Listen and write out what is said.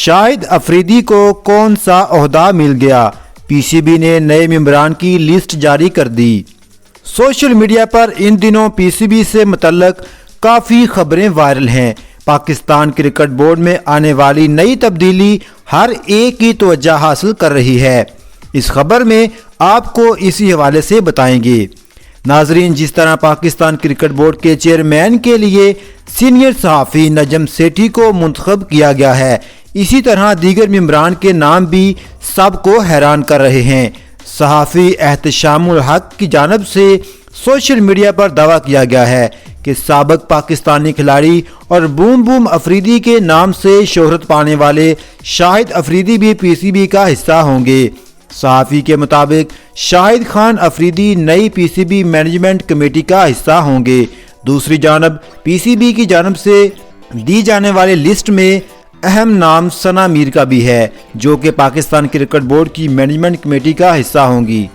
شاہد افریدی کو کون سا عہدہ مل گیا؟ پی سی بی نے نئے ممبران کی لسٹ جاری کر دی۔ سوشل میڈیا پر ان دنوں پی سی بی سے متعلق کافی خبریں وائرل ہیں۔ پاکستان کرکٹ بورڈ میں آنے والی نئی تبدیلی ہر ایک کی توجہ حاصل کر رہی ہے۔ اس خبر میں آپ کو اسی حوالے سے بتائیں گے۔ ناظرین، جس طرح پاکستان کرکٹ بورڈ کے چیئرمین کے لیے سینئر صحافی نجم سیٹھی کو منتخب کیا گیا ہے، اسی طرح دیگر ممبران کے نام بھی سب کو حیران کر رہے ہیں۔ صحافی احتشام الحق کی جانب سے سوشل میڈیا پر دعویٰ کیا گیا ہے کہ سابق پاکستانی کھلاڑی اور بوم بوم افریدی کے نام سے شہرت پانے والے شاہد افریدی بھی پی سی بی کا حصہ ہوں گے۔ صحافی کے مطابق شاہد خان افریدی نئی پی سی بی مینجمنٹ کمیٹی کا حصہ ہوں گے۔ دوسری جانب پی سی بی کی جانب سے دی جانے والی لسٹ میں اہم نام ثنا میر کا بھی ہے، جو کہ پاکستان کرکٹ بورڈ کی مینجمنٹ کمیٹی کا حصہ ہوں گی۔